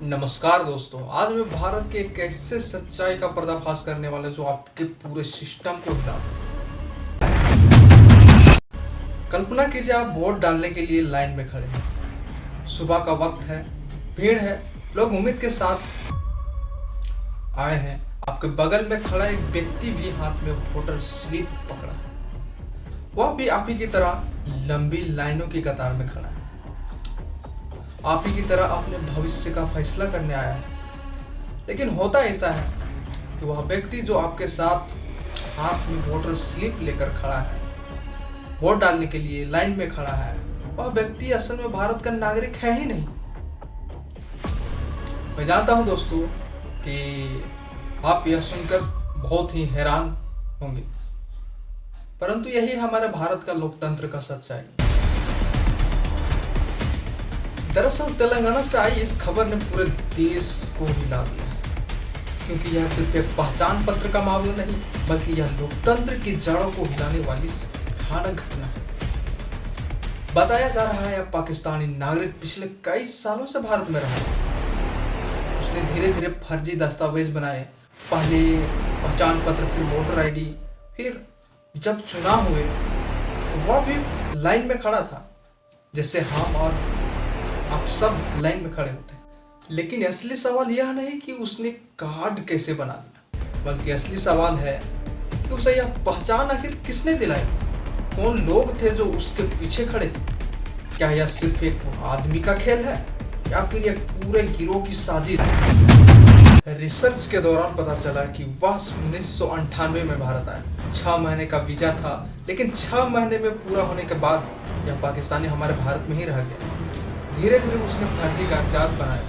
नमस्कार दोस्तों, आज मैं भारत के एक ऐसे सच्चाई का पर्दाफाश करने वाला जो आपके पूरे सिस्टम को हिला दे। कल्पना कीजिए आप वोट डालने के लिए लाइन में खड़े हैं। सुबह का वक्त है, भीड़ है, लोग उम्मीद के साथ आए हैं। आपके बगल में खड़ा एक व्यक्ति भी हाथ में वोटर स्लिप पकड़ा है। वह भी आप ही की तरह लंबी लाइनों की कतार में खड़ा है। आप ही की तरह अपने भविष्य का फैसला करने आया है। लेकिन होता ऐसा है कि वह व्यक्ति जो आपके साथ हाथ में वोटर स्लिप लेकर खड़ा है, वोट डालने के लिए लाइन में खड़ा है, वह व्यक्ति असल में भारत का नागरिक है ही नहीं। मैं जानता हूं दोस्तों कि आप यह सुनकर बहुत ही हैरान होंगे, परंतु यही हमारे भारत का लोकतंत्र का सच्चाई। दरअसल तेलंगाना से आई इस खबर ने पूरे देश को हिला दिया है, क्योंकि यह सिर्फ एक पहचान पत्र का मामला नहीं, बल्कि यह लोकतंत्र की जड़ों को हिलाने वाली भयानक घटना है। बताया जा रहा है यह पाकिस्तानी नागरिक पिछले कई सालों से भारत में रहा है। उसने धीरे धीरे फर्जी दस्तावेज बनाए, पहले पहचान पत्र, फिर वोटर आईडी, फिर जब चुनाव हुए तो वह भी लाइन में खड़ा था, जैसे हम और आप सब लाइन में खड़े होते हैं। लेकिन असली सवाल यह नहीं कि उसने कार्ड कैसे बना लिया, बल्कि असली सवाल है कि उसे यह पहचान आखिर किसने दिलाई। कौन लोग थे जो उसके पीछे खड़े थे? क्या यह सिर्फ एक आदमी का खेल है या फिर यह पूरे गिरोह की साजिश? रिसर्च के दौरान पता चला कि वह 1998 में भारत आया। 6 महीने का वीजा था, लेकिन 6 महीने में पूरा होने के बाद यह पाकिस्तानी हमारे भारत में ही रह गया। धीरे धीरे उसने फर्जी कागजात बनाए,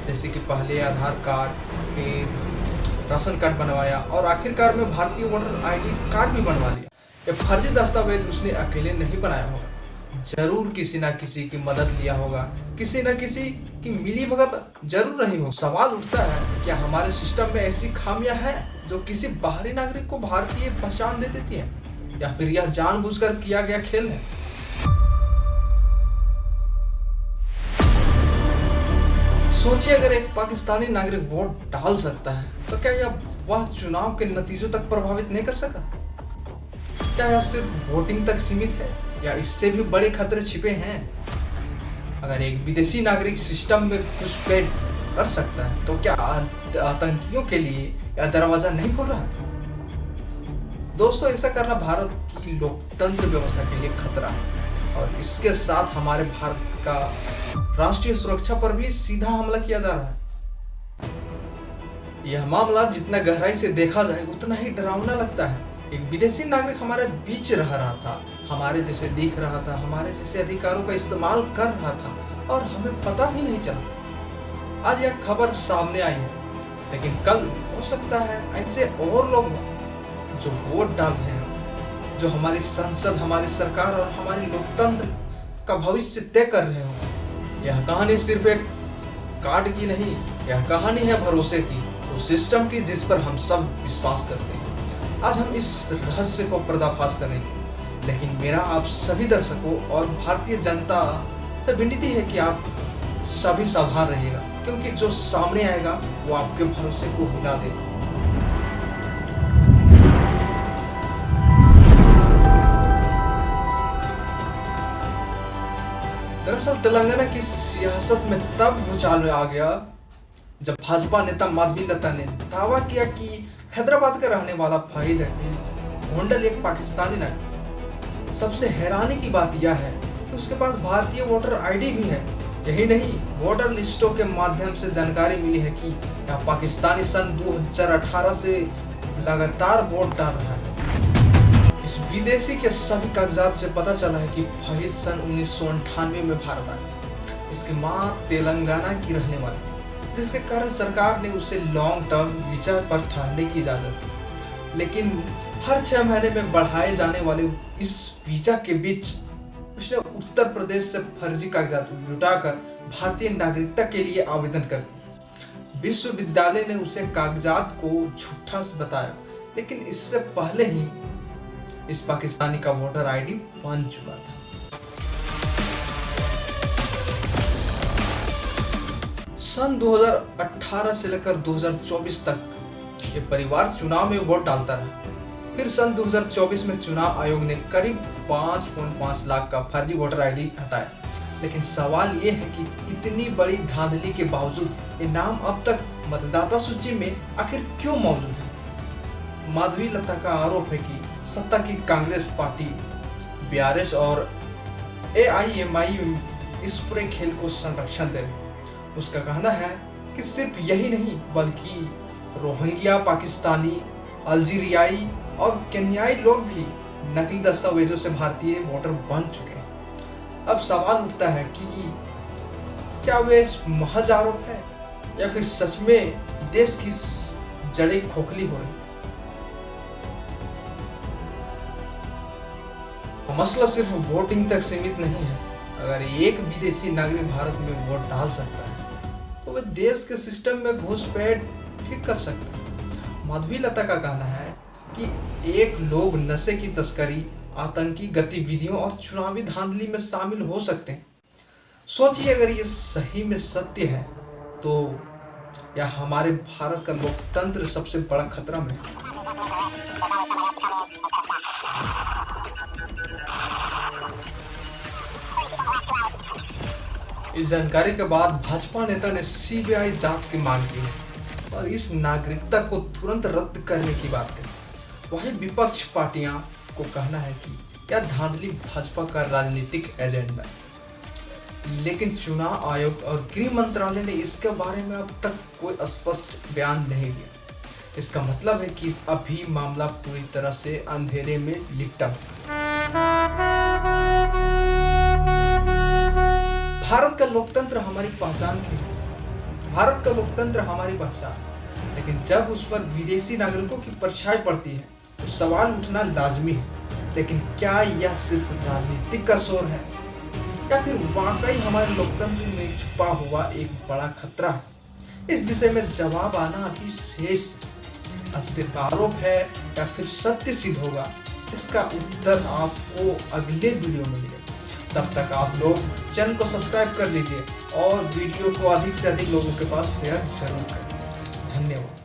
जैसे कि पहले आधार कार्ड, फिर राशन कार्ड बनवाया और आखिरकार में भारतीय वोटर आईडी कार्ड भी बनवा लिया। ये फर्जी दस्तावेज उसने अकेले नहीं बनाया होगा, जरूर किसी ना किसी की मदद लिया होगा, किसी ना किसी की मिलीभगत जरूर रही हो। सवाल उठता है, क्या हमारे सिस्टम में ऐसी खामियां हैं जो किसी बाहरी नागरिक को भारतीय पहचान दे देती है, या फिर यह जानबूझकर किया गया खेल है? सोचिए, अगर एक पाकिस्तानी नागरिक वोट डाल सकता है तो क्या वह चुनाव के नतीजों तक प्रभावित नहीं कर सका? क्या यह सिर्फ वोटिंग तक सीमित है या इससे भी बड़े खतरे छिपे हैं? अगर एक विदेशी नागरिक सिस्टम में घुसपैठ कर सकता है तो क्या आतंकियों के लिए यह दरवाजा नहीं खुल रहा? दोस्तों, ऐसा करना भारत की लोकतंत्र व्यवस्था के लिए खतरा है और इसके साथ हमारे भारत का राष्ट्रीय सुरक्षा पर भी सीधा हमला किया जा रहा है। यह मामला जितना गहराई से देखा जाए उतना ही डरावना लगता है। एक विदेशी नागरिक हमारे बीच रह रहा था, हमारे जैसे दिख रहा था, हमारे जैसे अधिकारों का इस्तेमाल कर रहा था और हमें पता भी नहीं चला। आज यह खबर सामने आई है, लेकिन कल हो सकता है ऐसे और लोग जो वोट डाल रहे हैं, जो हमारी संसद, हमारी सरकार और हमारी लोकतंत्र का भविष्य तय कर रहे हो। यह कहानी सिर्फ एक कार्ड की नहीं, यह कहानी है भरोसे की, उस सिस्टम की जिस पर हम सब विश्वास करते हैं। आज हम इस रहस्य को पर्दाफाश करेंगे, लेकिन मेरा आप सभी दर्शकों और भारतीय जनता से विनती है कि आप सभी सावधान रहिएगा, क्योंकि जो सामने आएगा वो आपके भरोसे को हिला देगा। दरअसल तेलंगाना की सियासत में तब भूचाल आ गया जब भाजपा नेता माधवीलता ने दावा किया कि हैदराबाद का रहने वाला फहीद गोंडल एक पाकिस्तानी नागरिक। सबसे हैरानी की बात यह है कि उसके पास भारतीय वोटर आईडी भी है। यही नहीं, वोटर लिस्टों के माध्यम से जानकारी मिली है कि यह पाकिस्तानी सन 2018 से लगातार वोट डाल रहा है। इस विदेशी के सभी कागजात से पता चला है कि फहीद सन 1998 में भारत आया। इसकी मां तेलंगाना की रहने वाली थी, जिसके कारण सरकार ने उसे लॉन्ग टर्म वीजा पर ठहरने की इजाजत दी। लेकिन हर 6 महीने में बढ़ाए जाने वाले इस वीजा के बीच उसने उत्तर प्रदेश से फर्जी कागजात जुटाकर भारतीय नागरिकता के लिए आवेदन कर दिया। विश्वविद्यालय ने उसे कागजात को झूठा बताया, लेकिन इससे पहले ही इस पाकिस्तानी का वोटर आईडी बन चुका था। सन 2018 से लेकर 2024 तक ये परिवार चुनाव में वोट डालता रहा। फिर सन 2024 में चुनाव आयोग ने करीब 5.5 लाख का फर्जी वोटर आईडी हटाया। लेकिन सवाल ये है कि इतनी बड़ी धांधली के बावजूद ये नाम अब तक मतदाता सूची में आखिर क्यों मौजूद है। माधवी लता का आरोप है कि सत्ता की कांग्रेस पार्टी, बीआरएस और एआईएमआईएम इस पूरे खेल को संरक्षण दे रहे। उसका कहना है कि सिर्फ यही नहीं बल्कि रोहिंग्या, पाकिस्तानी, अल्जीरियाई और केन्याई लोग भी नकली दस्तावेजों से भारतीय वोटर बन चुके हैं। अब सवाल उठता है कि क्या वे महज आरोप है या फिर सच में देश की जड़ें खोखली हो रही। मसला सिर्फ वोटिंग तक सीमित नहीं है। अगर एक विदेशी नागरिक भारत में वोट डाल सकता है तो वह देश के सिस्टम में घुसपैठ भी कर सकता है। माधवी लता का कहना है कि एक लोग नशे की तस्करी, आतंकी गतिविधियों और चुनावी धांधली में शामिल हो सकते हैं। सोचिए अगर ये सही में सत्य है तो या हमारे भारत का लोकतंत्र सबसे बड़ा खतरा में है। इस जानकारी के बाद भाजपा नेता ने सीबीआई जांच की मांग की है और इस नागरिकता को तुरंत रद्द करने की बात कही। वहीं विपक्ष पार्टियां को कहना है कि यह धांधली भाजपा का राजनीतिक एजेंडा है। लेकिन चुनाव आयोग और गृह मंत्रालय ने इसके बारे में अब तक कोई स्पष्ट बयान नहीं दिया। इसका मतलब है कि अभी मामला पूरी तरह से अंधेरे में लिपटा हुआ है। भारत का लोकतंत्र हमारी पहचान की है। भारत का लोकतंत्र हमारी पहचान, लेकिन जब उस पर विदेशी नागरिकों की परछाई पड़ती है तो सवाल उठना लाजमी है। लेकिन क्या यह सिर्फ राजनीतिक का शोर है या फिर वाकई हमारे लोकतंत्र में छुपा हुआ एक बड़ा खतरा है? इस विषय में जवाब आना अभी शेष है। सिर्फ आरोप है या फिर सत्य सिद्ध होगा, इसका उत्तर आपको अगले वीडियो में मिलेगा। तब तक आप लोग चैनल को सब्सक्राइब कर लीजिए और वीडियो को अधिक से अधिक लोगों के पास शेयर जरूर करें। धन्यवाद।